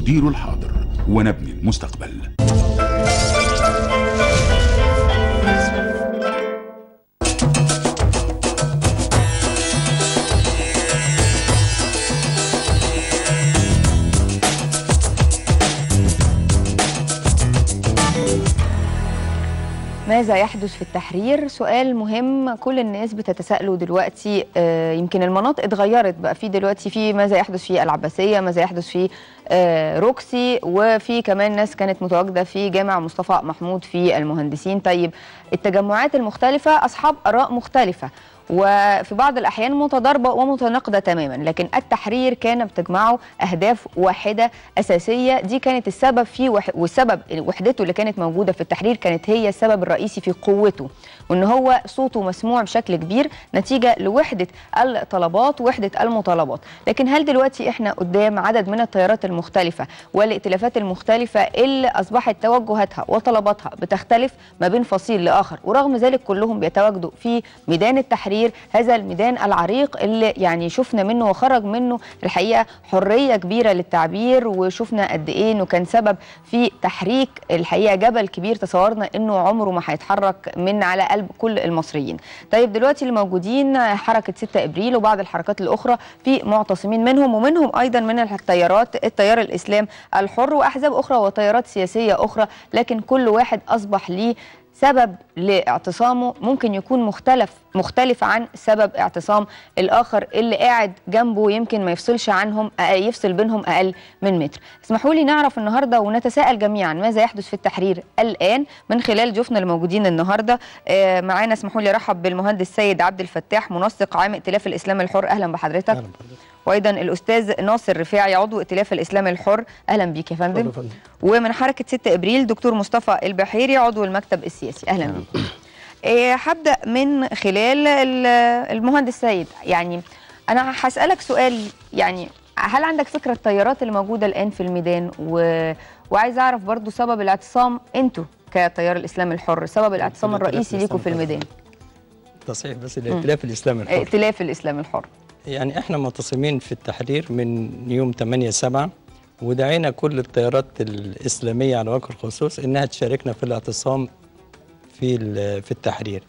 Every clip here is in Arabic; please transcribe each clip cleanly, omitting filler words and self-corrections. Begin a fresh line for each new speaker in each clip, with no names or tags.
ندير الحاضر ونبني المستقبل.
ماذا يحدث في التحرير؟ سؤال مهم كل الناس بتتساءله دلوقتي. يمكن المناطق اتغيرت، بقى في دلوقتي في ماذا يحدث في العباسية، ماذا يحدث في روكسي، وفي كمان ناس كانت متواجدة في جامع مصطفى محمود في المهندسين. طيب التجمعات المختلفة أصحاب آراء مختلفة وفي بعض الأحيان متضاربة ومتناقضة تماما، لكن التحرير كان بتجمعه أهداف واحدة أساسية، دي كانت السبب فيه والسبب وحدته اللي كانت موجودة في التحرير كانت هي السبب الرئيسي في قوته، وإن هو صوته مسموع بشكل كبير نتيجة لوحدة الطلبات ووحدة المطالبات. لكن هل دلوقتي إحنا قدام عدد من التيارات المختلفة والائتلافات المختلفة اللي أصبحت توجهاتها وطلباتها بتختلف ما بين فصيل لآخر، ورغم ذلك كلهم بيتواجدوا في ميدان التحرير، هذا الميدان العريق اللي يعني شفنا منه وخرج منه الحقيقة حرية كبيرة للتعبير، وشفنا قد ايه انه كان سبب في تحريك الحقيقة جبل كبير تصورنا انه عمره ما هيتحرك من على قلب كل المصريين. طيب دلوقتي اللي موجودين حركة 6 ابريل وبعض الحركات الاخرى في معتصمين منهم، ومنهم ايضا من التيارات التيار الاسلام الحر واحزاب اخرى وتيارات سياسية اخرى، لكن كل واحد اصبح ليه سبب لاعتصامه ممكن يكون مختلف عن سبب اعتصام الآخر اللي قاعد جنبه يمكن ما يفصلش عنهم، يفصل بينهم أقل من متر. اسمحوا لي نعرف النهارده ونتساءل جميعا ماذا يحدث في التحرير الآن من خلال ضيوفنا الموجودين النهارده. معانا اسمحوا لي ارحب بالمهندس سيد عبد الفتاح منسق عام ائتلاف الإسلام الحر، أهلا بحضرتك. أهلا بحضرتك. وايضا الاستاذ ناصر رفاعي عضو ائتلاف الاسلام الحر، اهلا بيك يا فندم. ومن حركه 6 ابريل دكتور مصطفى البحيري عضو المكتب السياسي، اهلا بيك. هبدا من خلال المهندس سيد، يعني انا هسالك سؤال، يعني هل عندك فكره التيارات اللي موجوده الان في الميدان وعايز اعرف برضو سبب الاعتصام انتوا كتيار الاسلام الحر، سبب الاعتصام الرئيسي ليكم في الميدان؟
تصحيح بس الائتلاف الاسلام الحر.
ائتلاف الاسلام الحر،
يعني احنا معتصمين في التحرير من يوم 8/7، ودعينا كل التيارات الإسلامية على وجه الخصوص إنها تشاركنا في الاعتصام في التحرير.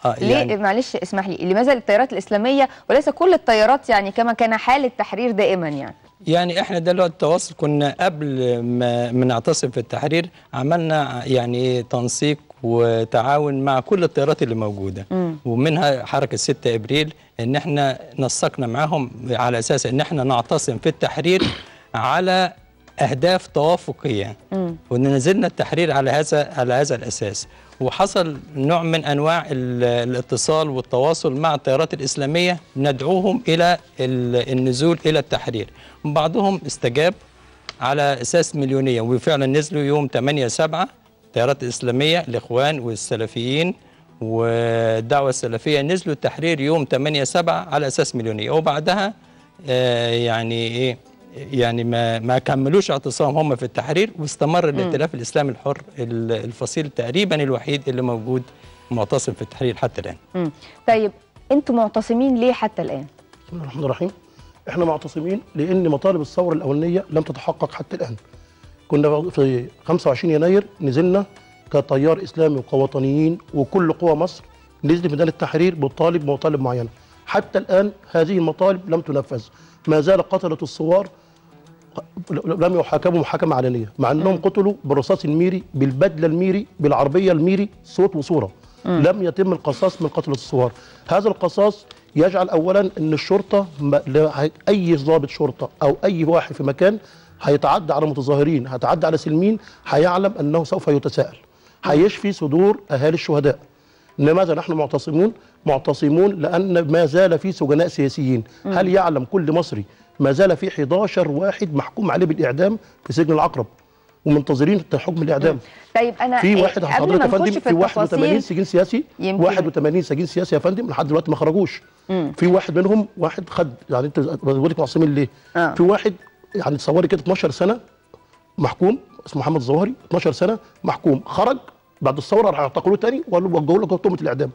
يعني ليه؟ معلش اسمح لي، لماذا التيارات الإسلامية وليس كل التيارات يعني كما كان حال التحرير دائما؟
يعني احنا دلوقتي التواصل كنا قبل ما نعتصم في التحرير عملنا يعني تنسيق وتعاون مع كل التيارات اللي موجوده، ومنها حركه 6 ابريل ان احنا نسقنا معاهم على اساس ان احنا نعتصم في التحرير على اهداف توافقيه، ونزلنا التحرير على هذا الاساس، وحصل نوع من انواع الاتصال والتواصل مع التيارات الاسلاميه ندعوهم الى النزول الى التحرير. بعضهم استجاب على اساس مليونيه، وفعلا نزلوا يوم 8/7 التيارات الاسلاميه، الاخوان والسلفيين والدعوه السلفيه نزلوا التحرير يوم 8/7 على اساس مليونيه، وبعدها يعني ايه يعني ما كملوش اعتصام هم في التحرير، واستمر الائتلاف الاسلامي الحر الفصيل تقريبا الوحيد اللي موجود معتصم في التحرير حتى الان.
طيب انتم معتصمين ليه حتى الان؟
بسم الله الرحمن الرحيم. احنا معتصمين لان مطالب الثوره الاولانيه لم تتحقق حتى الان. كنا في 25 يناير نزلنا كتيار اسلامي وكوطنيين وكل قوى مصر نزلت ميدان التحرير بتطالب مطالب معينه. حتى الان هذه المطالب لم تنفذ، ما زال قتله الثوار لم يحاكموا محاكمه علنيه، مع انهم قتلوا بالرصاص الميري، بالبدله الميري، بالعربيه الميري، صوت وصوره. لم يتم القصاص من قتل الثوار. هذا القصاص يجعل اولا ان الشرطه اي ضابط شرطه او اي واحد في مكان هيتعدى على متظاهرين، هيتعدى على سلمين، هيعلم انه سوف يتساءل، هيشفي صدور اهالي الشهداء. لماذا نحن معتصمون؟ لان ما زال في سجناء سياسيين. هل يعلم كل مصري ما زال في 11 واحد محكوم عليه بالاعدام في سجن العقرب ومنتظرين حكم الاعدام؟
طيب انا
في واحد حضرتك يا فندم في 81 سجين سياسي، 81 سجين سياسي يا فندم لحد دلوقتي ما خرجوش. في واحد منهم خد، يعني انت بقول لك معتصمين ليه؟ في واحد يعني تصوري كده 12 سنه محكوم، اسمه محمد الظواهري، 12 سنه محكوم، خرج بعد الثوره راح يعتقلوه تاني ووجهوا له تهمه الاعدام.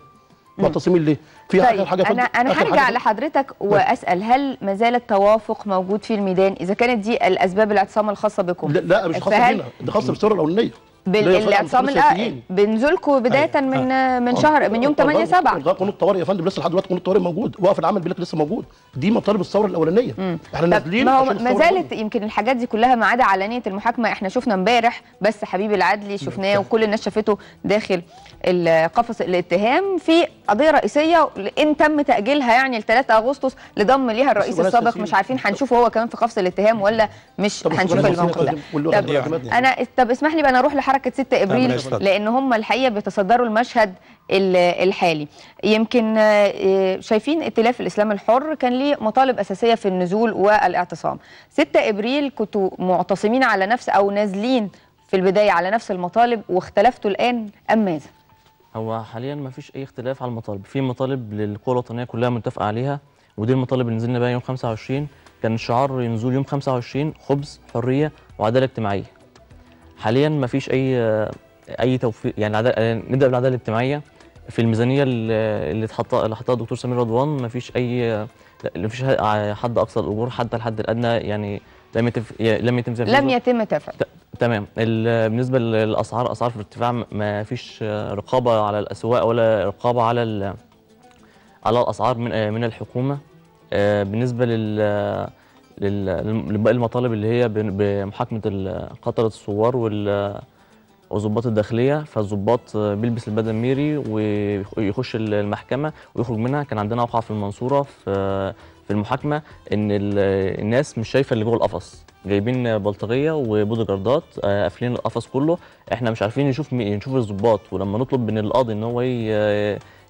معتصمين ليه؟ في
طيب
حاجه
انا هرجع لحضرتك واسال، هل ما زال التوافق موجود في الميدان اذا كانت دي الاسباب الاعتصام الخاصه بكم؟
لا مش خاصه بينا، دي خاصه بالثوره الاولانيه.
بالاعتصام بنزولكم بدايه من شهر، من يوم 8/7.
قانون الطوارئ يا فندم لسه لحد دلوقتي قانون الطوارئ موجود، وقف العمل بيقول لك لسه موجود. دي مطالب الثوره الاولانيه. احنا نازلين
ما زالت يمكن الحاجات دي كلها ما عدا علانيه المحاكمه. احنا شفنا امبارح بس حبيب العدلي شفناه وكل الناس شافته داخل قفص الاتهام في قضيه رئيسيه ان تم تاجيلها يعني ل 3 اغسطس لضم ليها الرئيس السابق. مش عارفين هنشوفه هو كمان في قفص الاتهام ولا مش هنشوف الموقف ده. طب اسمح لي بقى انا اروح لحركه 6 ابريل لان هم الحقيقه بيتصدروا المشهد الحالي. يمكن شايفين ائتلاف الاسلام الحر كان ليه مطالب اساسيه في النزول والاعتصام. 6 ابريل كنتوا معتصمين على نفس او نازلين في البدايه على نفس المطالب واختلفتوا الان ام ماذا؟
هو حاليا ما فيش اي اختلاف على المطالب، في مطالب للقوى الوطنيه كلها متفقه عليها، ودي المطالب اللي نزلنا بيها يوم 25. كان الشعار ينزل يوم 25 خبز حريه وعداله اجتماعيه. حاليا ما فيش اي توفيق، يعني نبدا بالعداله الاجتماعيه. في الميزانيه اللي حطها الدكتور سمير رضوان ما فيش حد اقصى الاجور حتى الحد الادنى، يعني لم يتم تفعيل. تمام. بالنسبه للاسعار، اسعار في ارتفاع، ما فيش رقابه على الاسواق ولا رقابه على الاسعار من الحكومه. بالنسبه لباقي المطالب اللي هي بمحاكمه قطره الثوار وضباط الداخليه، فالضباط بيلبس البدل الميري ويخش المحكمه ويخرج منها. كان عندنا وقعه في المنصوره في المحاكمه ان الناس مش شايفه اللي جوه القفص، جايبين بلطجيه وبودي جاردات قافلين القفص كله، احنا مش عارفين نشوف الضباط، ولما نطلب من القاضي ان هو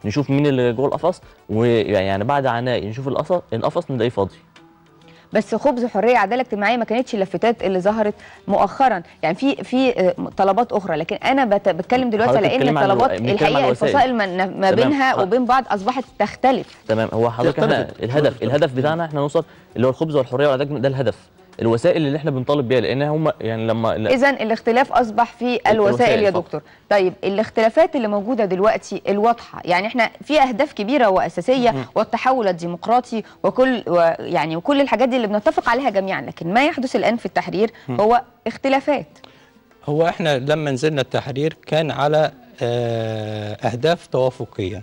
نشوف مين اللي جوه القفص، ويعني بعد عناء نشوف القفص نلاقيه فاضي.
بس خبز حريه عداله اجتماعيه ما كانتش اللافتات اللي ظهرت مؤخرا، يعني في طلبات اخرى، لكن انا بتكلم دلوقتي على ان الطلبات الحقيقه الفصائل ما بينها وبين بعض اصبحت تختلف.
تمام. هو حضرتك احنا الهدف بتاعنا احنا نوصل اللي هو الخبز والحريه والعداله، ده الهدف. الوسائل اللي احنا بنطالب بيها لان هم يعني لما
اذا الاختلاف اصبح في الوسائل يا دكتور. طيب الاختلافات اللي موجوده دلوقتي الواضحه، يعني احنا في اهداف كبيره واساسيه والتحول الديمقراطي وكل الحاجات دي اللي بنتفق عليها جميعا، لكن ما يحدث الان في التحرير هو اختلافات.
هو احنا لما نزلنا التحرير كان على اهداف توافقيه،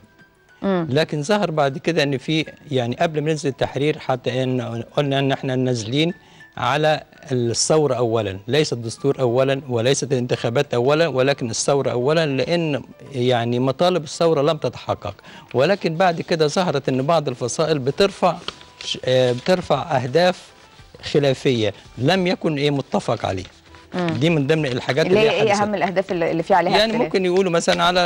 لكن ظهر بعد كده ان في يعني قبل ما ننزل التحرير حتى ان قلنا ان احنا نازلين على الثورة أولا، ليس الدستور أولا وليست الانتخابات أولا، ولكن الثورة أولا، لأن يعني مطالب الثورة لم تتحقق. ولكن بعد كده ظهرت أن بعض الفصائل بترفع أهداف خلافية لم يكن متفق عليه. دي من ضمن الحاجات
اللي هي اهم الاهداف اللي في عليها
يعني اختلاف. ممكن يقولوا مثلا على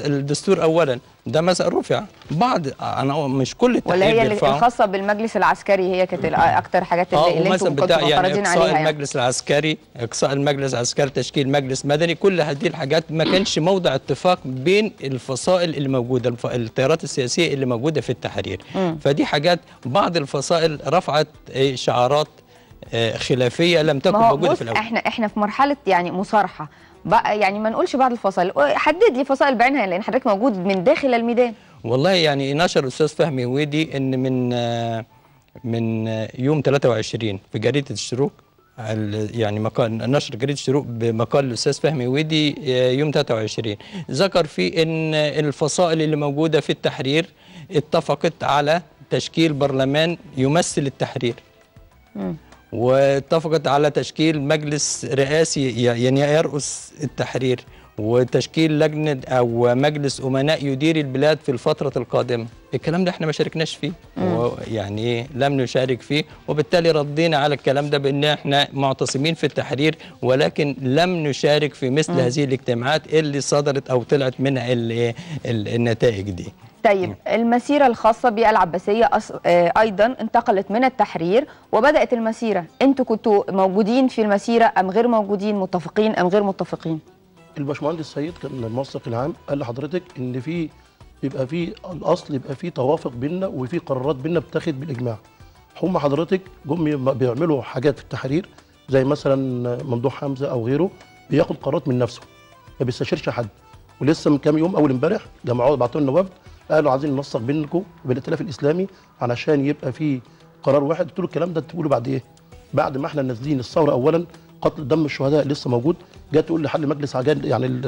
الدستور اولا، ده مثلا رفع بعض، انا مش كل التحرير
ولا هي الخاصه بالمجلس العسكري هي كانت اكتر حاجات اللي انتم كنتوا معترضين عليها.
اقصاء المجلس العسكري، اقصاء المجلس العسكري، تشكيل مجلس مدني، كل هذه الحاجات ما كانش موضع اتفاق بين الفصائل اللي موجوده، التيارات السياسيه اللي موجوده في التحرير. فدي حاجات بعض الفصائل رفعت شعارات خلافيه لم تكن موجوده في الاول.
احنا في مرحله يعني مصارحه بقى، يعني ما نقولش بعض الفصائل، حدد لي فصائل بعينها لان حضرتك موجود من داخل الميدان. والله
يعني نشر الاستاذ فهمي هويدي ان من يوم 23 في جريده الشروق، يعني مقال نشر جريده الشروق بمقال الاستاذ فهمي هويدي يوم 23 ذكر فيه ان الفصائل اللي موجوده في التحرير اتفقت على تشكيل برلمان يمثل التحرير. واتفقت على تشكيل مجلس رئاسي يعني يرأس التحرير، وتشكيل لجنة أو مجلس أمناء يدير البلاد في الفترة القادمة. الكلام ده احنا ما شاركناش فيه، يعني لم نشارك فيه، وبالتالي ردينا على الكلام ده بأن احنا معتصمين في التحرير، ولكن لم نشارك في مثل هذه الاجتماعات اللي صدرت أو طلعت منها النتائج دي.
طيب المسيرة الخاصة بالعباسية أيضا انتقلت من التحرير وبدأت المسيرة، أنتوا كنتوا موجودين في المسيرة أم غير موجودين، متفقين أم غير متفقين؟
الباشمهندس سيد كان المنسق العام قال لحضرتك إن يبقى في الأصل يبقى في توافق بيننا وفي قرارات بيننا بتاخد بالإجماع. هم حضرتك جم بيعملوا حاجات في التحرير زي مثلا ممدوح حمزة أو غيره بياخد قرارات من نفسه ما بيستشيرش حد، ولسه من كام يوم اول امبارح جمعوا بعتوا لنا وفد قالوا عايزين ننسق بينكم وبين الائتلاف الاسلامي علشان يبقى في قرار واحد. قلت له الكلام ده تقوله بعد ايه؟ بعد ما احنا نازلين الثوره اولا قتل دم الشهداء لسه موجود، جاي تقول لي حل مجلس يعني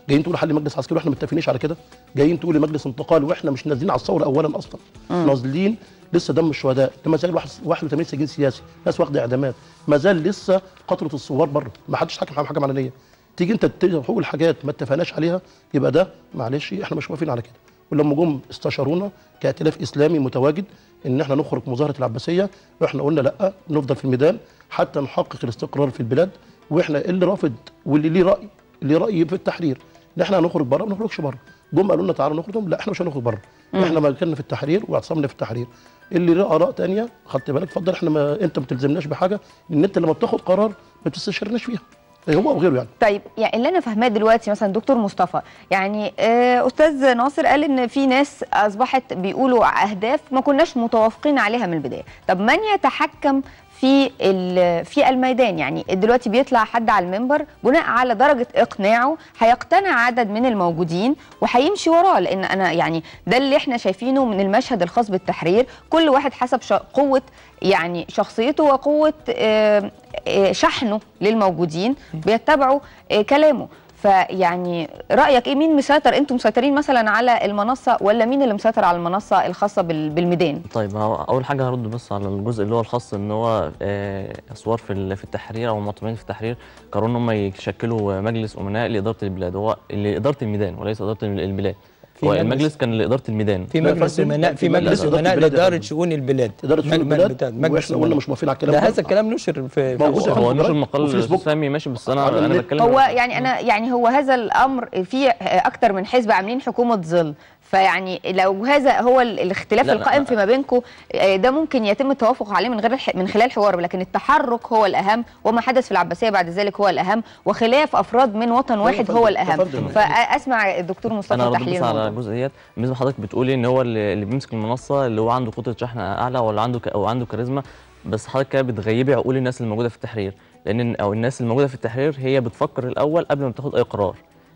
جايين تقولوا حل مجلس عسكري واحنا متفقينش على كده، جايين تقولوا مجلس انتقال واحنا مش نازلين على الثوره اولا اصلا. نازلين لسه دم الشهداء، ما زال 81 سجين سياسي، ناس واخده اعدامات، ما زال لسه قتله الثوار بره، ما حدش حاكم حاجه علنيه. تيجي انت تقول حاجات ما اتفقناش عليها، يبقى ده معلش احنا مش موافقين على كده. ولما جم استشارونا كائتلاف اسلامي متواجد ان احنا نخرج مظاهره العباسيه، واحنا قلنا لا، نفضل في الميدان حتى نحقق الاستقرار في البلاد. واحنا اللي رافض واللي ليه راي، اللي راي في التحرير ان احنا هنخرج بره ما نخرجش بره. جم قالوا لنا تعالوا نخرج، لا احنا مش هنخرج بره، احنا مكاننا في التحرير واعتصامنا في التحرير. اللي له اراء ثانيه خدت بالك اتفضل، احنا انت ما بتلزمناش بحاجه، ان انت لما بتاخد قرار ما بتستشيرناش فيها هو او غيره يعني.
طيب يعني اللي انا فاهماه دلوقتي مثلا دكتور مصطفى، يعني استاذ ناصر قال ان في ناس اصبحت بيقولوا اهداف ما كناش متوافقين عليها من البدايه، طب من يتحكم في الميدان؟ يعني دلوقتي بيطلع حد على المنبر بناء على درجه اقناعه هيقتنع عدد من الموجودين وهيمشي وراه، لان انا يعني ده اللي احنا شايفينه من المشهد الخاص بالتحرير، كل واحد حسب قوه يعني شخصيته وقوه شحنه للموجودين بيتبعوا كلامه. فيعني رايك ايه؟ مين مسيطر؟ انتم مسيطرين مثلا على المنصه ولا مين اللي مسيطر على المنصه الخاصه بالميدان؟
طيب اول حاجه هرد بس على الجزء اللي هو الخاص ان هو اثوار في التحرير او المعتمدين في التحرير قرروا ان هم يشكلوا مجلس امناء لاداره البلاد، هو لاداره الميدان وليس اداره البلاد. هو المجلس كان لاداره الميدان،
في مجلس امناء، في مجلس امناء لاداره شؤون البلاد،
اداره شؤون البلاد، واحنا قلنا مش موافقين على الكلام
ده. هذا الكلام نشر في
هو نشر المقال السامي ماشي، بس انا بتكلم
هو يعني هو هذا الامر في اكتر من حزب عاملين حكومه ظل، فيعني لو هذا هو الاختلاف القائم فيما بينكم ده ممكن يتم التوافق عليه من خلال حوار، لكن التحرك هو الاهم وما حدث في العباسيه بعد ذلك هو الاهم، وخلاف افراد من وطن واحد هو الاهم. فاسمع الدكتور مصطفى التحليل
على الجزء ديت. بالنسبه لحضرتك بتقولي ان هو اللي بيمسك المنصه اللي هو عنده قدره شحن اعلى ولا عنده كاريزما، بس حضرتك كده بتغيبي عقول الناس اللي موجوده في التحرير، لان الناس اللي موجوده في التحرير هي بتفكر الاول قبل ما بتاخد اي قرار.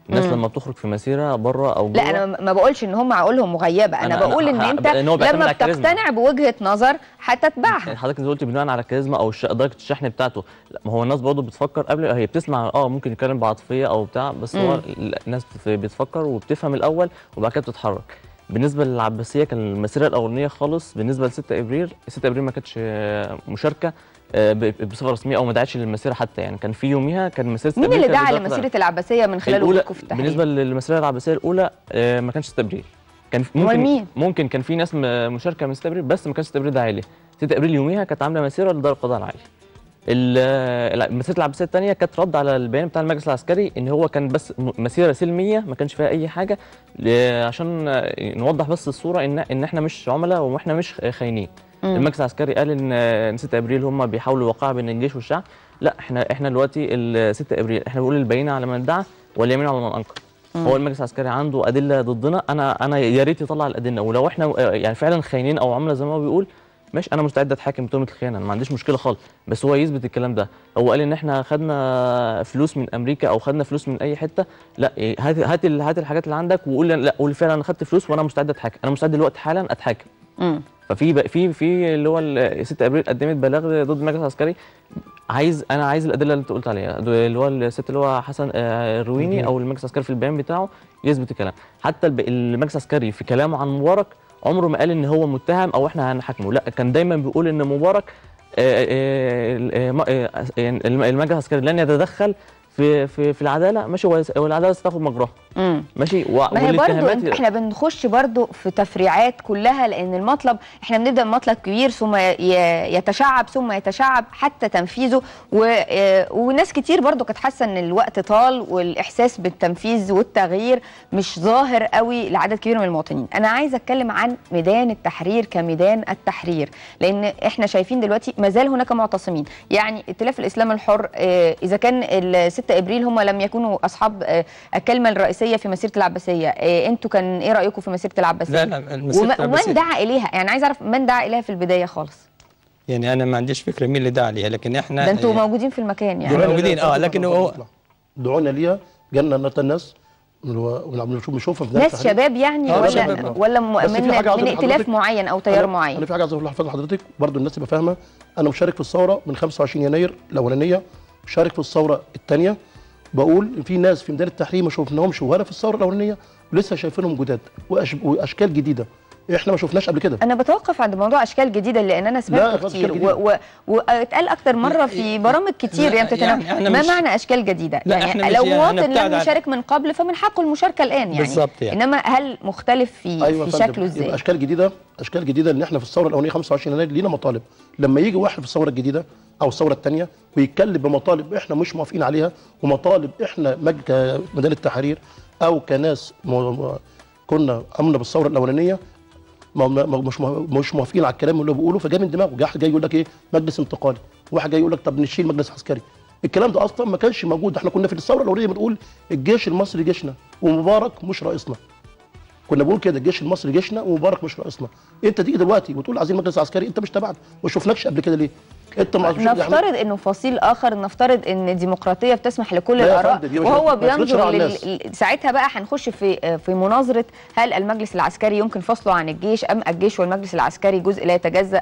الناس لما بتخرج في مسيره بره او جوه،
لا انا ما بقولش ان هم عقولهم مغيبه، انا بقول ان انت لما بتقتنع بوجهه نظر هتتبعها.
حضرتك انت قلتي بناء على الكاريزما او درجه الشحن بتاعته، لا ما هو الناس برضه بتفكر قبل، هي بتسمع ممكن يتكلم بعاطفيه او بتاع، بس هو الناس بتفكر وبتفهم الاول وبعد كده بتتحرك. بالنسبه للعباسيه كان المسيره الاولانيه خالص بالنسبه ل 6 ابريل، 6 ابريل ما كانتش مشاركه بصفه رسميه او ما دعتش للمسيره حتى، يعني كان في يوميها كان مسيره
مين اللي دعا لمسيره العباسيه من خلال وجودكم في التحرير؟
بالنسبه للمسيره العباسيه الاولى ما كانش 6 ابريل، كان ممكن كان في ناس مشاركه من 6 ابريل، بس ما كانش 6 ابريل ده عالي. 6 ابريل يوميها كانت عامله مسيره لدار القضاء العالي. مسيره العباسيه الثانيه كانت رد على البيان بتاع المجلس العسكري ان هو كان بس مسيره سلميه ما كانش فيها اي حاجه، عشان نوضح بس الصوره ان احنا مش عملاء واحنا مش خاينين. المجلس العسكري قال ان 6 ابريل هم بيحاولوا الوقائع بين الجيش والشعب، لا احنا دلوقتي 6 ابريل احنا بنقول البينه على من ادعى واليمين على من انكر. هو المجلس العسكري عنده ادله ضدنا، انا يا ريت يطلع الادله، ولو احنا يعني فعلا خاينين او عملاء زي ما هو بيقول ماشي، انا مستعد اتحاكم بتهمه الخيانه، انا ما عنديش مشكله خالص، بس هو يثبت الكلام ده. هو قال ان احنا خدنا فلوس من امريكا او خدنا فلوس من اي حته، لا هات الحاجات اللي عندك وقول لا، قول فعلا انا خدت فلوس وانا مستعد اتحاكم، انا مستعد دلوقتي حالا اتحاكم. ففي اللي هو 6 ابريل قدمت بلاغ ضد المجلس العسكري، انا عايز الادله اللي انت قلت عليها، اللي هو الست اللي هو حسن الرويني او المجلس العسكري في البيان بتاعه يثبت الكلام. حتى المجلس العسكري في كلامه عن مبارك عمره ما قال ان هو متهم او احنا هنحاكمه، لا كان دايما بيقول ان مبارك المجلس العسكري لن يتدخل في العداله، ماشي، والعداله ستاخد مجراها، ماشي.
ما هي برضه احنا بنخش برضه في تفريعات كلها، لان المطلب احنا بنبدا بمطلب كبير ثم يتشعب حتى تنفيذه، وناس كتير برضه كانت حاسه ان الوقت طال والاحساس بالتنفيذ والتغيير مش ظاهر قوي لعدد كبير من المواطنين. انا عايزه اتكلم عن ميدان التحرير كميدان التحرير، لان احنا شايفين دلوقتي ما زال هناك معتصمين، يعني ائتلاف الاسلام الحر اذا كان 6 ابريل هم لم يكونوا اصحاب الكلمه الرئيسيه في مسيره العباسيه، انتوا كان ايه رايكم في مسيره العباسيه؟
لا
ومن دعا اليها؟ يعني عايز اعرف من دعا اليها في البدايه خالص.
يعني انا ما عنديش فكره مين اللي دعا عليها، لكن احنا
ده انتوا موجودين في المكان، يعني
موجودين لكن هو
دعونا ليها، جالنا الناس بنشوفها في
ناس شباب يعني ولا من ائتلاف معين او تيار معين؟
انا في حاجه عايز اقولها لحضرتك برضو الناس تبقى فاهمه. انا مشارك في الثوره من 25 يناير الاولانيه، مشارك في الثوره الثانيه. بقول في ناس في ميدان التحرير ما شفناهمش ولا في الثوره الاولانيه ولسه شايفينهم جداد واشكال جديده احنا ما شفناش قبل كده.
انا بتوقف عند موضوع اشكال جديده لان انا سمعته كتير واتقال اكتر مره في برامج كتير يعني ما معنى اشكال جديده؟ يعني لو مواطن لم يشارك من قبل فمن حقه المشاركه الان يعني
بالظبط يعني.
انما هل مختلف في شكله ازاي؟
اشكال جديده ان احنا في الثوره الاولانيه 25 يناير لينا مطالب. لما يجي واحد في الثوره الجديده او الثوره الثانيه ويتكلم بمطالب احنا مش موافقين عليها ومطالب احنا ميدان التحرير او كناس كنا امنا بالثوره الاولانيه مش موافقين على الكلام اللي هو بيقوله، فجاي من دماغه جاي يقول لك ايه مجلس انتقالي، واحد جاي يقول لك طب نشيل مجلس عسكري. الكلام ده اصلا ما كانش موجود. احنا كنا في الثوره الاولانيه بنقول الجيش المصري جيشنا ومبارك مش رئيسنا. كنا بنقول كده الجيش المصري جيشنا ومبارك مش رئيسنا. انت تيجي دلوقتي وتقول عايزين مجلس عسكري، انت مش تبعنا ما شفناكش قبل كده ليه؟ انت
نفترض انه فصيل اخر، نفترض ان الديمقراطيه بتسمح لكل الاراء وهو بينظر ساعتها بقى هنخش في مناظره هل المجلس العسكري يمكن فصله عن الجيش ام الجيش والمجلس العسكري جزء لا يتجزأ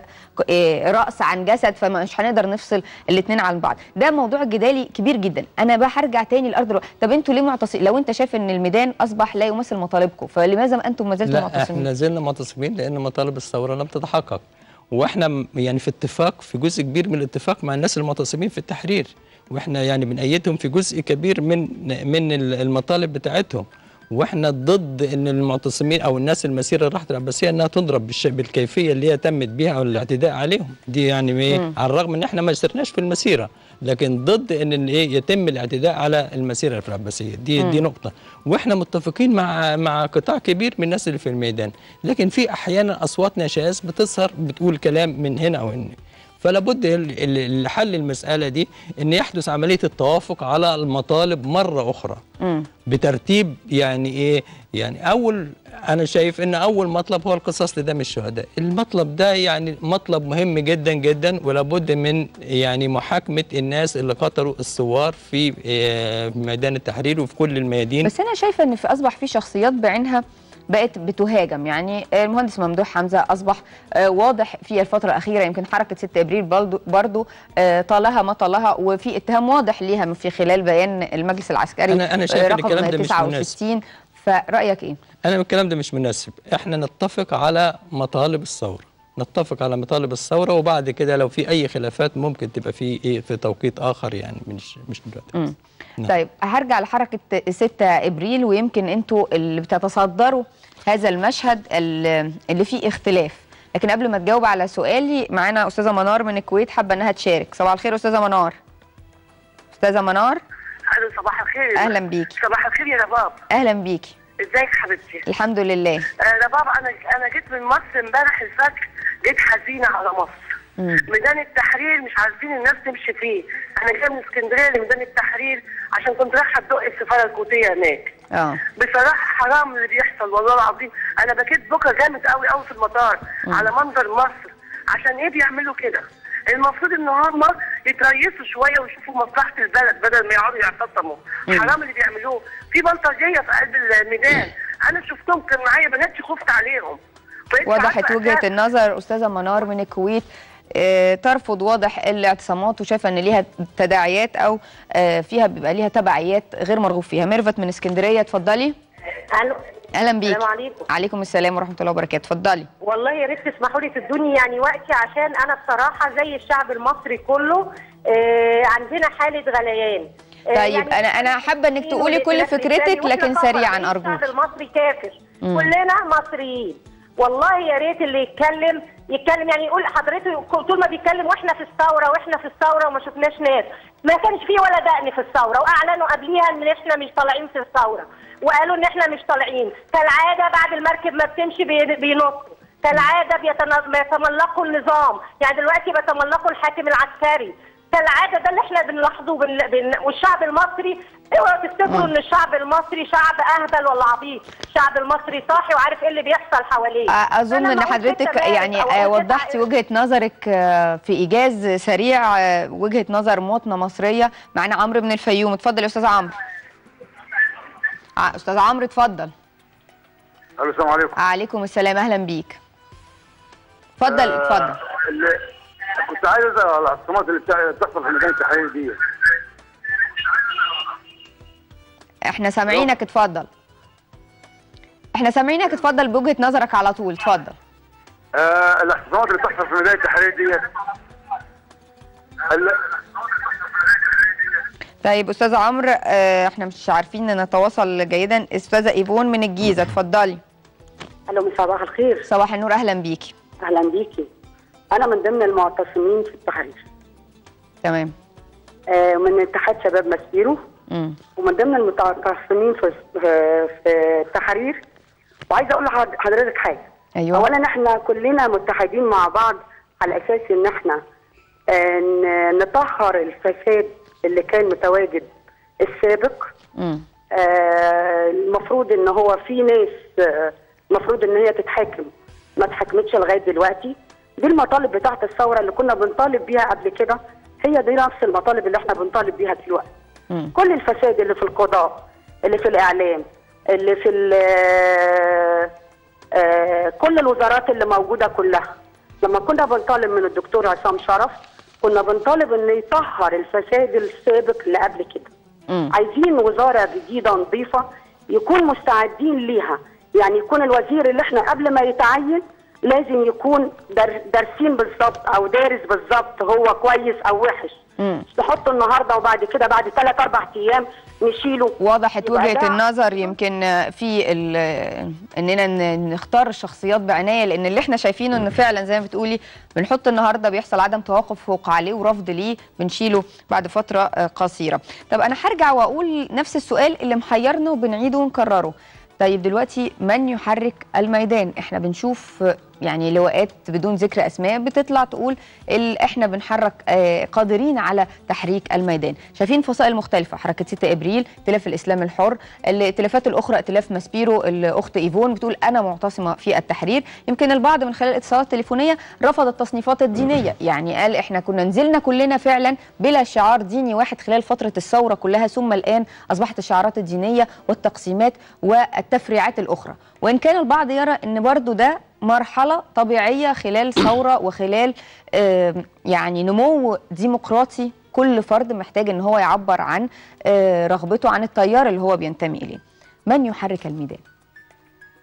راس عن جسد، فمش هنقدر نفصل الاثنين عن بعض. ده موضوع جدالي كبير جدا. انا بقى هرجع تاني لارض طب انتوا ليه معتصمين؟ لو انت شايف ان الميدان اصبح لا يمثل مطالبكم فلماذا انتم ما زلتم معتصمين؟
احنا زلنا معتصمين لان مطالب الثوره لم تتحقق، واحنا يعني في اتفاق في جزء كبير من الاتفاق مع الناس المعتصمين في التحرير، واحنا يعني بنأيدهم في جزء كبير من المطالب بتاعتهم، واحنا ضد ان المعتصمين او الناس المسيره راحه العباسيه انها تضرب بالكيفيه اللي هي تمت بها او الاعتداء عليهم دي يعني على الرغم ان احنا ما اشتركناش في المسيره، لكن ضد ان يتم الاعتداء على المسيره في العباسيه دي نقطه. واحنا متفقين مع قطاع كبير من الناس اللي في الميدان، لكن في احيانا اصوات نشاز بتظهر بتقول كلام من هنا او هنا، فلا بد لحل المساله دي ان يحدث عمليه التوافق على المطالب مره اخرى بترتيب. يعني ايه؟ يعني انا شايف ان اول مطلب هو القصاص لدم الشهداء. المطلب ده يعني مطلب مهم جدا جدا، ولا بد من يعني محاكمه الناس اللي قتلوا الثوار في ميدان التحرير وفي كل الميادين.
بس انا شايفه ان اصبح في شخصيات بعينها بقت بتهاجم. يعني المهندس ممدوح حمزه اصبح واضح في الفتره الاخيره، يمكن حركه 6 ابريل برضو طالها ما طالها، وفي اتهام واضح ليها في خلال بيان المجلس العسكري
أنا شايف
رقم
إن الكلام ده
69. مش فرايك ايه؟
انا الكلام ده مش مناسب. احنا نتفق على مطالب الثوره، نتفق على مطالب الثوره، وبعد كده لو في اي خلافات ممكن تبقى في توقيت اخر يعني مش دلوقتي.
طيب هرجع لحركه 6 ابريل، ويمكن انتوا اللي بتتصدروا هذا المشهد اللي فيه اختلاف. لكن قبل ما تجاوب على سؤالي، معانا استاذه منار من الكويت حابه انها تشارك. صباح الخير استاذه منار. استاذه منار.
الو صباح الخير.
اهلا بيكي.
صباح الخير يا رباب.
اهلا بيكي.
ازيك حبيبتي؟
الحمد لله.
رباب انا جيت من مصر امبارح الفجر، جيت حزينه على مصر. ميدان التحرير مش عارفين الناس تمشي فيه. انا جايه من اسكندريه لميدان التحرير عشان كنت رايحه ادق السفاره الكويتيه هناك. بصراحه حرام اللي بيحصل والله العظيم. انا بكيت بكره جامد قوي قوي في المطار على منظر مصر. عشان ايه بيعملوا كده؟ المفروض ان هم يتريثوا شويه ويشوفوا مصلحه البلد بدل ما يقعدوا يعتصموا. حرام اللي بيعملوه. في بلطجيه في قلب الميدان، انا شفتهم كان معايا بناتي خفت عليهم.
وضحت وجهه النظر استاذه منار من الكويت، ترفض واضح الاعتصامات وشايفه ان ليها تداعيات او فيها بيبقى ليها تبعيات غير مرغوب فيها. ميرفت من اسكندريه اتفضلي.
الو.
اهلا بيكي.
السلام عليكم.
عليكم السلام ورحمه الله وبركاته. اتفضلي.
والله يا ريت تسمحوا لي تدوني يعني وقتي، عشان انا بصراحه زي الشعب المصري كله عندنا حاله غليان.
طيب يعني انا حابه انك تقولي كل فكرتك لكن سريعا ارجوك.
الشعب المصري كافر. كلنا مصريين. والله يا ريت اللي يتكلم يعني يقول حضرته طول ما بيتكلم واحنا في الثوره وما شفناش ناس. ما كانش فيه ولا دقن في الثوره، واعلنوا قبليها ان احنا مش طالعين في الثوره، وقالوا ان احنا مش طالعين. كالعاده بعد المركب ما بتمشي بينطوا، كالعاده بيتملقوا النظام. يعني دلوقتي بيتملقوا الحاكم العسكري كالعاده. ده اللي احنا بنلاحظه والشعب المصري، اوعوا تفتكروا ان الشعب المصري شعب اهبل ولا عبيط. الشعب المصري صاحي وعارف ايه اللي بيحصل حواليه.
اظن ان حضرتك يعني وضحتي وجهه نظرك في ايجاز سريع، وجهه نظر مواطنه مصريه. معنا عمرو من الفيوم. اتفضل يا استاذ عمرو. استاذ عمرو اتفضل.
الو السلام عليكم.
عليكم السلام، اهلا بيك. اتفضل اتفضل.
كنت عايز اسال على الاعتصامات اللي بتحصل في ميدان التحرير دي.
احنا سامعينك، اتفضل. احنا سامعينك، اتفضل بوجهة نظرك على طول، اتفضل.
الاعتصامات اللي بتحصل في ميدان التحرير دي.
طيب استاذ عمرو، احنا مش عارفين نتواصل جيدا. استاذه ايفون من الجيزه، اتفضلي.
الو، صباح الخير.
صباح النور، اهلا بيكي.
اهلا بيكي. انا من ضمن المعتصمين في التحرير.
تمام.
من اتحاد شباب ماسبيرو. ومن ضمن المعتصمين في التحرير. وعايزه اقول لحضرتك حاجه.
ايوه.
اولا احنا كلنا متحدين مع بعض على اساس ان احنا نطهر الفساد اللي كان متواجد السابق. المفروض ان هو في ناس المفروض ان هي تتحاكم، ما اتحاكمتش لغايه دلوقتي. دي المطالب بتاعت الثوره اللي كنا بنطالب بيها قبل كده، هي دي نفس المطالب اللي احنا بنطالب بيها دلوقتي. كل الفساد اللي في القضاء، اللي في الاعلام، اللي في كل الوزارات اللي موجوده كلها. لما كنا بنطالب من الدكتور عصام شرف، كنا بنطالب انه يطهر الفساد السابق اللي قبل كده. عايزين وزاره جديده نظيفه يكون مستعدين ليها، يعني يكون الوزير اللي احنا قبل ما يتعين لازم يكون دارسين بالظبط او دارس بالظبط هو كويس او وحش. نحطه النهارده وبعد كده بعد 3 4 ايام نشيله.
وضحت وجهه النظر. يمكن في اننا نختار الشخصيات بعنايه، لان اللي احنا شايفينه ان فعلا زي ما بتقولي بنحط النهارده بيحصل عدم توقف فوق عليه ورفض ليه، بنشيله بعد فتره قصيره. طب انا هرجع واقول نفس السؤال اللي محيرنا وبنعيده ونكرره. طيب دلوقتي من يحرك الميدان؟ احنا بنشوف يعني لواءات بدون ذكر اسماء بتطلع تقول احنا بنحرك قادرين على تحريك الميدان. شايفين فصائل مختلفه، حركه 6 ابريل، ائتلاف الاسلام الحر، الائتلافات الاخرى، ائتلاف ماسبيرو، الاخت ايفون بتقول انا معتصمه في التحرير. يمكن البعض من خلال الاتصالات التليفونيه رفض التصنيفات الدينيه، يعني قال احنا كنا نزلنا كلنا فعلا بلا شعار ديني واحد خلال فتره الثوره كلها، ثم الان اصبحت الشعارات الدينيه والتقسيمات والتفريعات الاخرى. وان كان البعض يرى ان برضو ده مرحلة طبيعية خلال ثورة وخلال يعني نمو ديمقراطي، كل فرد محتاج ان هو يعبر عن رغبته عن التيار اللي هو بينتمي اليه. من يحرك الميدان؟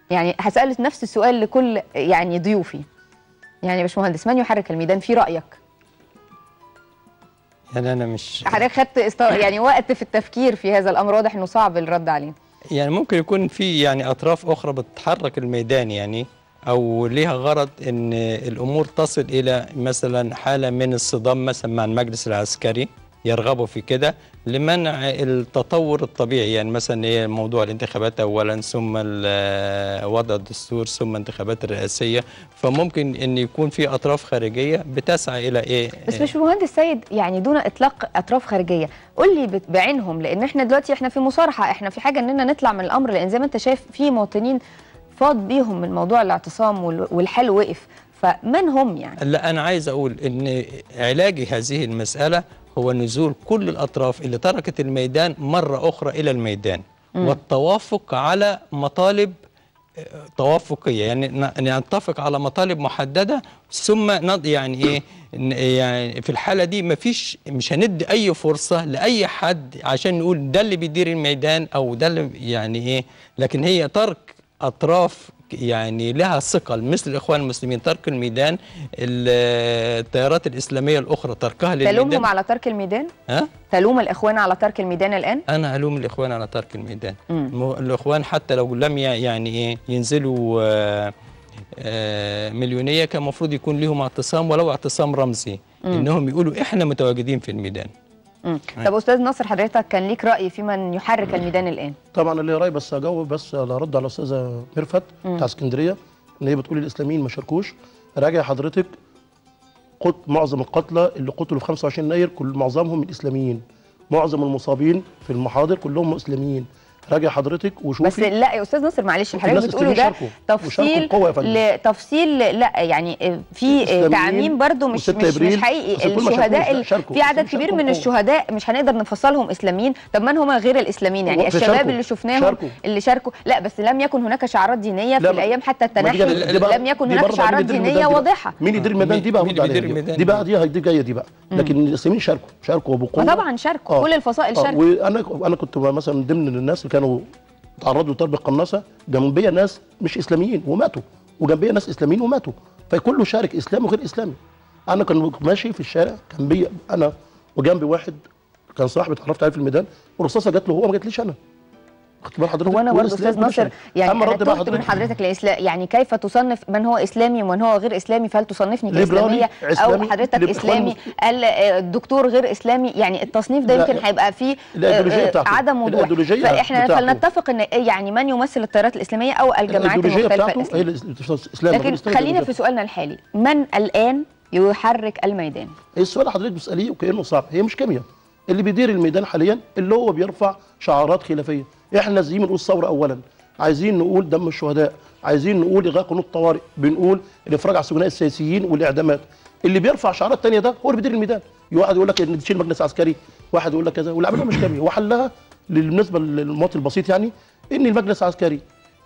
يعني هسأل نفس السؤال لكل يعني ضيوفي. يعني يا باشمهندس، من يحرك الميدان في رأيك؟
يعني انا مش
حضرتك خدت يعني وقت في التفكير في هذا الامر، واضح انه صعب الرد عليه.
يعني ممكن يكون في يعني اطراف اخرى بتحرك الميدان، يعني او ليها غرض ان الامور تصل الى مثلا حاله من الصدام مثلا مع المجلس العسكري، يرغبوا في كده لمنع التطور الطبيعي. يعني مثلا موضوع الانتخابات اولا، ثم وضع الدستور، ثم انتخابات الرئاسيه. فممكن ان يكون في اطراف خارجيه بتسعى الى ايه.
بس مش مهندس سيد، يعني دون اطلاق اطراف خارجيه، قول لي بعينهم، لان احنا دلوقتي احنا في مصارحه، احنا في حاجه اننا نطلع من الامر، لان زي ما انت شايف في مواطنين فاض بيهم من موضوع الاعتصام والحال وقف. فمن هم يعني؟
لا، انا عايز اقول ان علاج هذه المساله هو نزول كل الأطراف اللي تركت الميدان مرة أخرى إلى الميدان، والتوافق على مطالب توافقية، يعني نتفق على مطالب محددة، ثم يعني إيه، يعني في الحالة دي مش هندي أي فرصة لأي حد عشان نقول ده اللي بيدير الميدان أو ده اللي يعني إيه. لكن هي ترك أطراف يعني لها ثقل مثل الإخوان المسلمين ترك الميدان، التيارات الإسلامية الأخرى تركها للميدان.
تلومهم على ترك الميدان؟ تلوم الإخوان على ترك الميدان الآن؟
أنا ألوم الإخوان على ترك الميدان. الإخوان حتى لو لم يعني إيه ينزلوا مليونية، كان المفروض يكون لهم اعتصام ولو اعتصام رمزي، إنهم يقولوا إحنا متواجدين في الميدان.
طب أستاذ ناصر، حضرتك كان ليك رأي في من يحرك الميدان الآن؟
طبعا اللي رأي، بس أجاوب بس أرد على الأستاذة ميرفت بتاع اسكندرية اللي هي بتقول الإسلاميين ما شاركوش. راجع حضرتك معظم القتلى اللي قتلوا في 25 يناير معظمهم الإسلاميين، معظم المصابين في المحاضر كلهم إسلاميين. راجع حضرتك وشوفي.
بس لا يا استاذ ناصر معلش اللي حضرتك بتقوله ده تفصيل لا يعني في تعميم برضو مش حقيقي. الشهداء في عدد كبير من الشهداء مش هنقدر نفصلهم اسلاميين. طب من هم غير الاسلاميين؟ يعني الشباب اللي شفناهم اللي شاركوا، لا بس لم يكن هناك شعارات دينيه في الايام حتى التنحي، لم يكن هناك شعارات دينيه واضحه.
مين يدير الميدان دي بقى؟ دي بقى دي جايه دي بقى. لكن الاسلاميين شاركوا بقوه
طبعا، شاركوا كل الفصائل شاركوا.
وانا كنت مثلا ضمن الناس اللي كانوا تعرضوا لضرب القناصه، جنبيا ناس مش اسلاميين وماتوا، وجنبيا ناس اسلاميين وماتوا، فكله شارك اسلامي وغير اسلامي. انا كان ماشي في الشارع، كان بي انا وجنبي واحد كان صاحبي اتعرفت عليه في الميدان، والرصاصه جات له هو، ما جاتليش انا. خدت بال حضرتك؟
هو انا برضه استاذ ناصر يعني انا تهت من حضرتك الاسلام، يعني كيف تصنف من هو اسلامي ومن هو غير اسلامي؟ فهل تصنفني كاسلاميه او حضرتك اسلامي؟ الدكتور غير اسلامي؟ يعني التصنيف ده يمكن هيبقى فيه عدم وضوح. فاحنا فلنتفق ان يعني من يمثل التيارات الاسلاميه او الجماعات المختلفه الاسلاميه. لكن خلينا في سؤالنا الحالي، من الان يحرك الميدان؟
السؤال حضرتك بتساليه وكانه صعب، هي مش كيمياء. اللي بيدير الميدان حاليا اللي هو بيرفع شعارات خلافيه. احنا نازلين بنقول ثوره اولا، عايزين نقول دم الشهداء، عايزين نقول الغاء قانون الطوارئ، بنقول الافراج على السجناء السياسيين والاعدامات. اللي بيرفع شعارات ثانيه ده هو اللي بيدير الميدان. واحد يقول لك ان تشيل مجلس عسكري، واحد يقول لك كذا، واللي عملها مش كامل. وحلها بالنسبه للمواطن البسيط يعني ان المجلس العسكري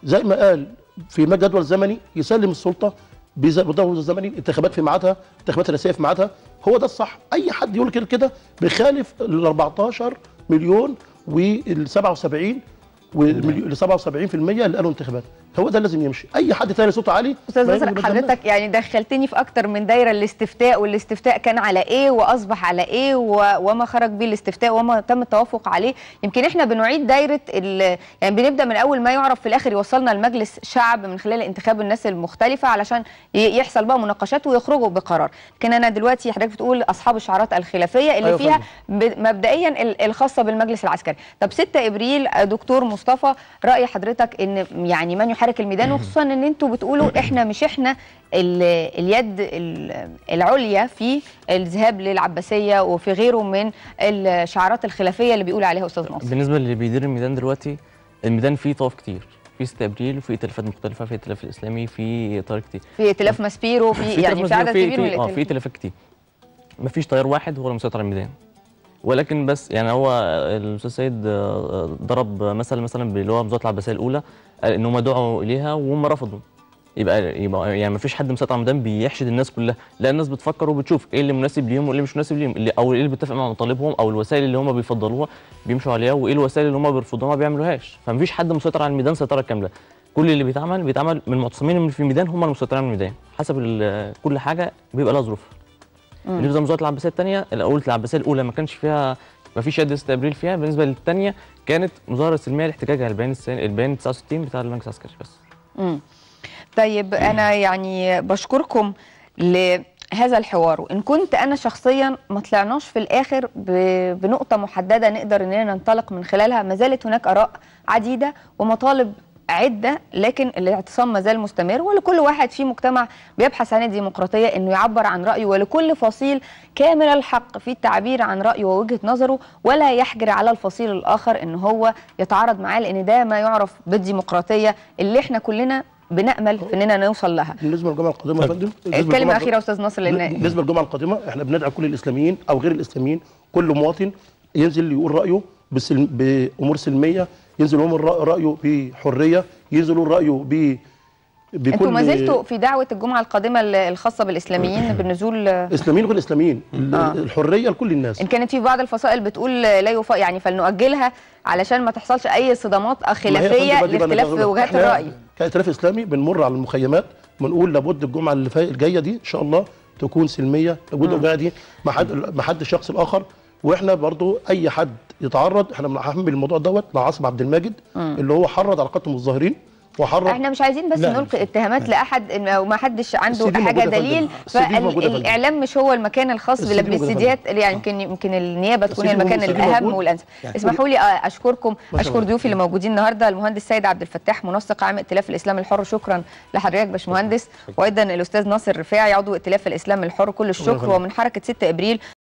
زي ما قال في جدول زمني يسلم السلطه بجدول الزمني، انتخابات في ميعادها، انتخابات رئاسيه في ميعادها. هو ده الصح. اي حد يقول كده بيخالف ال 14 مليون وال 77 وال 77% اللي قالوا انتخابات. هو ده لازم يمشي. اي حد تاني صوته عالي.
استاذ ناصر حضرتك يعني دخلتني في اكتر من دايره. الاستفتاء، والاستفتاء كان على ايه واصبح على ايه وما خرج بيه الاستفتاء وما تم التوافق عليه. يمكن احنا بنعيد دايره يعني بنبدا من اول ما يعرف في الاخر يوصلنا المجلس شعب من خلال انتخاب الناس المختلفه علشان يحصل بقى مناقشات ويخرجوا بقرار. لكن انا دلوقتي حضرتك بتقول اصحاب الشعارات الخلافيه اللي فيها مبدئيا الخاصه بالمجلس العسكري. طب 6 ابريل دكتور مصطفى، راي حضرتك ان يعني من يحرك الميدان، وخصوصا ان انتوا بتقولوا احنا مش احنا اليد العليا في الذهاب للعباسيه وفي غيره من الشعارات الخلافيه اللي بيقول عليها استاذ ناصر.
بالنسبه اللي بيدير الميدان دلوقتي، الميدان فيه طوائف كتير، في 6 ابريل وفي ائتلافات مختلفه، في ائتلاف الاسلامي، في طائر كتير،
في ائتلاف ماسبيرو، في يعني في عدد كبير من الائتلافات.
في ائتلافات كتير. مفيش تيار واحد هو المسيطر على الميدان. ولكن بس يعني هو الاستاذ سيد ضرب مثلا اللي هو مظاهره العباسيه الاولى، ان هم دعوا اليها وهم رفضوا. يبقى يعني ما فيش حد مسيطر على الميدان بيحشد الناس كلها، لا الناس بتفكر وبتشوف ايه اللي مناسب ليهم وايه اللي مش مناسب ليهم، او ايه اللي بيتفق مع مطالبهم، او الوسائل اللي هم بيفضلوها بيمشوا عليها، وايه الوسائل اللي هم بيرفضوها ما بيعملوهاش. فما فيش حد مسيطر على الميدان سيطره كامله. كل اللي بيتعمل من المعتصمين اللي في الميدان هم المسيطرين على الميدان، حسب كل حاجه بيبقى لها ظروفها. بالنسبه لمظاهره العباسيه الثانيه، العباسيه الاولى ما كانش فيها، ما فيش يد 6 ابريل فيها. بالنسبه للثانيه كانت مظاهره سلميه لاحتجاج على البيان 69 بتاع المجلس العسكري بس.
طيب انا يعني بشكركم لهذا الحوار، وان كنت انا شخصيا ما طلعناش في الاخر بنقطه محدده نقدر اننا ننطلق من خلالها. ما زالت هناك اراء عديده ومطالب عده، لكن الاعتصام ما زال مستمر، ولكل واحد في مجتمع بيبحث عن الديمقراطيه انه يعبر عن رايه، ولكل فصيل كامل الحق في التعبير عن رايه ووجهه نظره، ولا يحجر على الفصيل الاخر ان هو يتعارض معاه، لان ده ما يعرف بالديمقراطيه اللي احنا كلنا بنأمل في اننا نوصل لها.
بالنسبه للجمعه القادمه يا فندم،
كلمه اخيره استاذ ناصر.
بالنسبه للجمعه القادمه احنا بندعو كل الاسلاميين او غير الاسلاميين، كل مواطن ينزل يقول رايه بامور سلميه، ينزل يقول رايه بحريه، ينزل يقول رايه بكل.
انتوا ما زلتوا في دعوه الجمعه القادمه الخاصه بالاسلاميين بالنزول؟
اسلاميين وغير اسلاميين، الحريه لكل الناس.
ان كانت في بعض الفصائل بتقول لا يعني فلنؤجلها علشان ما تحصلش اي صدامات خلافيه لاختلاف وجهات الراي.
كائتلاف اسلامي بنمر على المخيمات بنقول لابد الجمعه اللي الجايه دي ان شاء الله تكون سلميه، لابد الجمعه دي ما حدش الشخص الاخر. واحنا برضو اي حد يتعرض احنا بنحمل الموضوع دوت مع عاصم عبد الماجد اللي هو حرض على قتل المظاهرين وحرض.
احنا مش عايزين بس نلقي اتهامات لاحد وما حدش عنده حاجه دليل، فالاعلام مش هو المكان الخاص بالسيديات، يعني يمكن النيابه تكون المكان الاهم والانسب. اسمحوا لي اشكركم، اشكر ضيوفي اللي موجودين النهارده، المهندس سيد عبد الفتاح منسق عام ائتلاف الاسلام الحر، شكرا لحضرتك يا باشمهندس، وايضا الاستاذ ناصر رفاعي عضو ائتلاف الاسلام الحر، كل الشكر، ومن حركه 6 ابريل